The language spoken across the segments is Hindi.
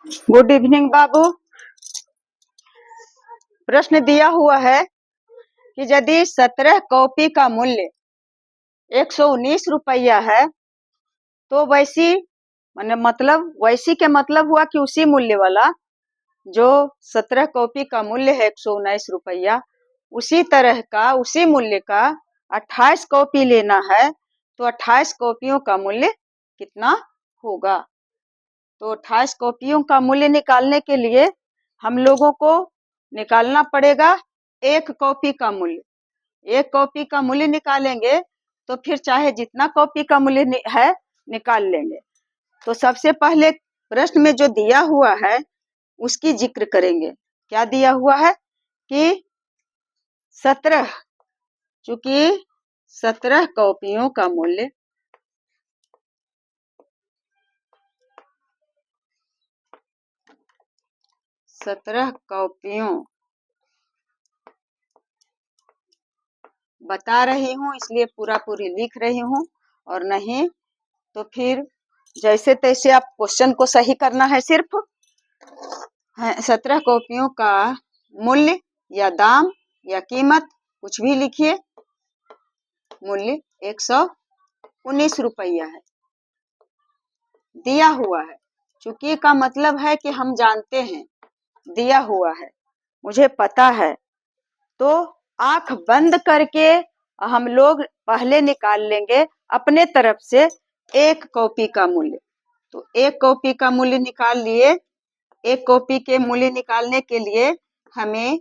गुड इवनिंग बाबू। प्रश्न दिया हुआ है कि यदि 17 कॉपी का मूल्य 119 रुपया है तो वैसी वैसी के मतलब हुआ कि उसी मूल्य वाला जो 17 कॉपी का मूल्य है 119 रुपया, उसी तरह का उसी मूल्य का 28 कॉपी लेना है तो 28 कॉपियों का मूल्य कितना होगा। तो 28 कॉपियों का मूल्य निकालने के लिए हम लोगों को निकालना पड़ेगा एक कॉपी का मूल्य। एक कॉपी का मूल्य निकालेंगे तो फिर चाहे जितना कॉपी का मूल्य है निकाल लेंगे। तो सबसे पहले प्रश्न में जो दिया हुआ है उसकी जिक्र करेंगे। क्या दिया हुआ है कि 17, चूंकि 17 कॉपियों का मूल्य 17 कॉपियों बता रही हूँ इसलिए पूरी लिख रही हूँ, और नहीं तो फिर जैसे तैसे आप क्वेश्चन को सही करना है। सिर्फ 17 कॉपियों का मूल्य या दाम या कीमत कुछ भी लिखिए। मूल्य 119 रुपया है, दिया हुआ है। चूंकि का मतलब है कि हम जानते हैं दिया हुआ है, मुझे पता है, तो आंख बंद करके हम लोग पहले निकाल लेंगे अपने तरफ से एक कॉपी का मूल्य। तो एक कॉपी का मूल्य निकाल लिए। एक कॉपी के मूल्य निकालने के लिए हमें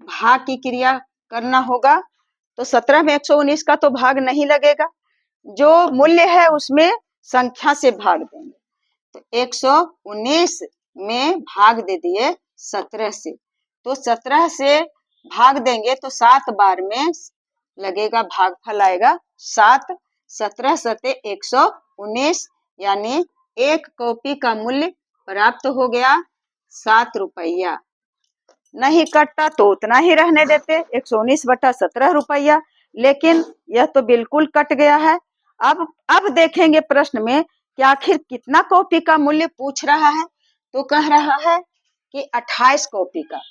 भाग की क्रिया करना होगा। तो 17 में 119 का तो भाग नहीं लगेगा, जो मूल्य है उसमें संख्या से भाग देंगे। तो 119 में भाग दे दिए 17 से, तो 17 से भाग देंगे तो 7 बार में लगेगा, भागफल आएगा 7। 17 सते 119, यानी एक कॉपी का मूल्य प्राप्त हो गया 7 रुपया। नहीं कटता तो उतना ही रहने देते 119 बटा 17 रुपया, लेकिन यह तो बिल्कुल कट गया है। अब देखेंगे प्रश्न में कि आखिर कितना कॉपी का मूल्य पूछ रहा है। तो कह रहा है कि 28 कॉपी का।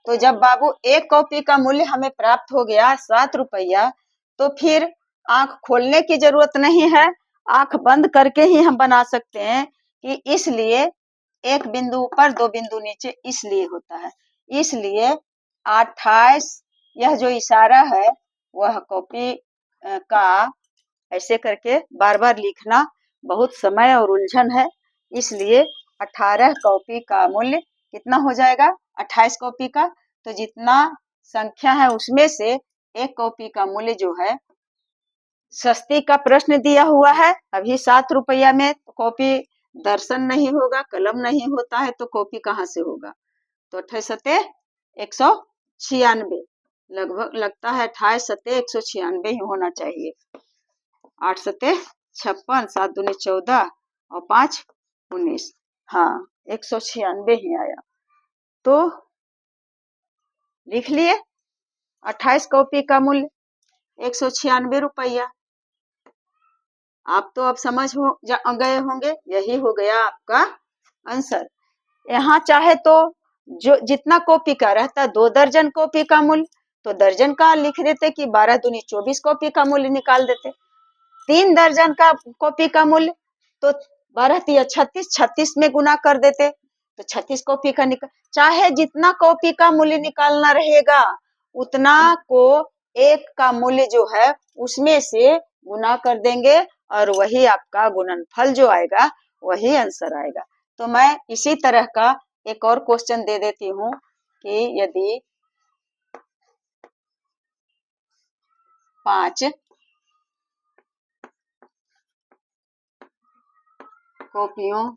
तो जब बाबू एक कॉपी का मूल्य हमें प्राप्त हो गया 7 रुपया, तो फिर आंख खोलने की जरूरत नहीं है, आंख बंद करके ही हम बना सकते हैं कि इसलिए एक बिंदु ऊपर 2 बिंदु नीचे इसलिए होता है। इसलिए 28, यह जो इशारा है वह कॉपी का ऐसे करके बार बार लिखना बहुत समय और उलझन है, इसलिए 18 कॉपी का मूल्य कितना हो जाएगा 28 कॉपी का। तो जितना संख्या है उसमें से एक कॉपी का मूल्य जो है, सस्ती का प्रश्न दिया हुआ है अभी 7 रुपया में, तो कॉपी दर्शन नहीं होगा, कलम नहीं होता है तो कॉपी कहाँ से होगा। तो 28 सते 196 लगभग लगता है, 28 सते 196 ही होना चाहिए। 8 सते 56, 7 दूनी 14 और 5 19, हाँ 196 ही आया। तो लिख लिए 28 कॉपी का मूल्य 196 रुपया। आप तो अब समझ गए होंगे, यही हो गया आपका आंसर। यहाँ चाहे तो जो जितना कॉपी का रहता 2 दर्जन कॉपी का मूल्य, तो दर्जन का लिख देते कि 12 दूनी 24 कॉपी का मूल्य निकाल देते। 3 दर्जन का कॉपी का मूल्य तो 12 तिया 36, 36 में गुना कर देते तो 36 कॉपी का निकाल। चाहे जितना कॉपी का मूल्य निकालना रहेगा उतना को एक का मूल्य जो है उसमें से गुना कर देंगे और वही आपका गुणनफल जो आएगा वही आंसर आएगा। तो मैं इसी तरह का एक और क्वेश्चन दे देती हूँ कि यदि 5 कॉपियों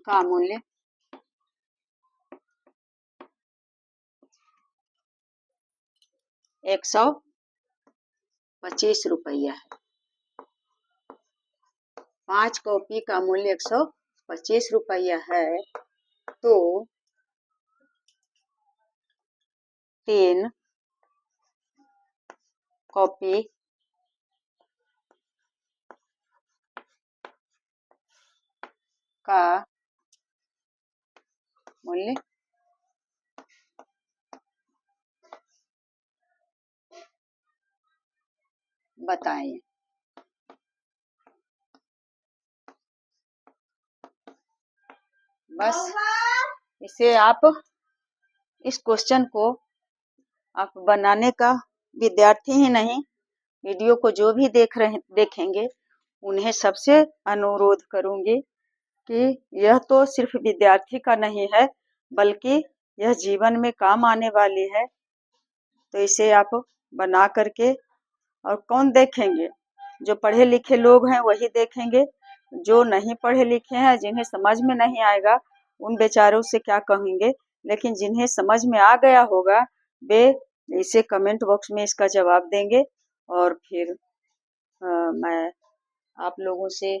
का मूल्य 125 रुपया है, 5 कॉपी का मूल्य 125 रुपया है, तो 3 कॉपी का मूल्य बताएं। बस इसे आप इस क्वेश्चन को आप बनाने का विद्यार्थी ही नहीं, वीडियो को जो भी देखेंगे उन्हें सबसे अनुरोध करूंगी कि यह तो सिर्फ विद्यार्थी का नहीं है बल्कि यह जीवन में काम आने वाली है। तो इसे आप बना करके, और कौन देखेंगे? जो पढ़े लिखे लोग हैं वही देखेंगे। जो नहीं पढ़े लिखे हैं, जिन्हें समझ में नहीं आएगा, उन बेचारों से क्या कहेंगे। लेकिन जिन्हें समझ में आ गया होगा वे इसे कमेंट बॉक्स में इसका जवाब देंगे। और फिर मैं आप लोगों से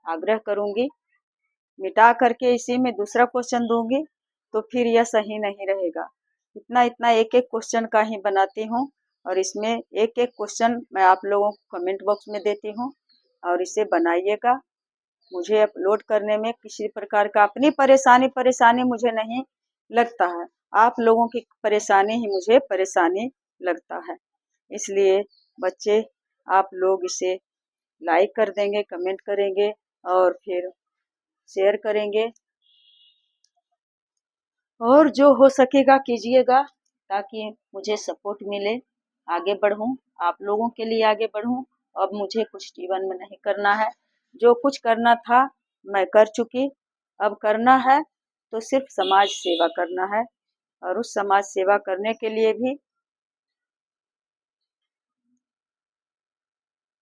आग्रह करूंगी, मिटा करके इसी में दूसरा क्वेश्चन दूंगी तो फिर यह सही नहीं रहेगा। इतना इतना एक एक क्वेश्चन का ही बनाती हूँ और इसमें एक एक क्वेश्चन मैं आप लोगों को कमेंट बॉक्स में देती हूँ और इसे बनाइएगा। मुझे अपलोड करने में किसी प्रकार का अपनी परेशानी मुझे नहीं लगता है, आप लोगों की परेशानी ही मुझे परेशानी लगता है। इसलिए बच्चे आप लोग इसे लाइक कर देंगे, कमेंट करेंगे और फिर शेयर करेंगे और जो हो सकेगा कीजिएगा ताकि मुझे सपोर्ट मिले, आगे बढ़ूं, आप लोगों के लिए आगे बढ़ूं। अब मुझे कुछ जीवन में नहीं करना है, जो कुछ करना था मैं कर चुकी। अब करना है तो सिर्फ समाज सेवा करना है और उस समाज सेवा करने के लिए भी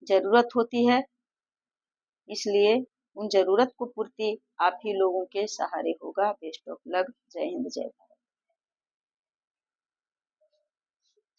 ज़रूरत होती है। इसलिए उन ज़रूरत को पूर्ति आप ही लोगों के सहारे होगा। Best of luck. जय हिंद, जय भारत।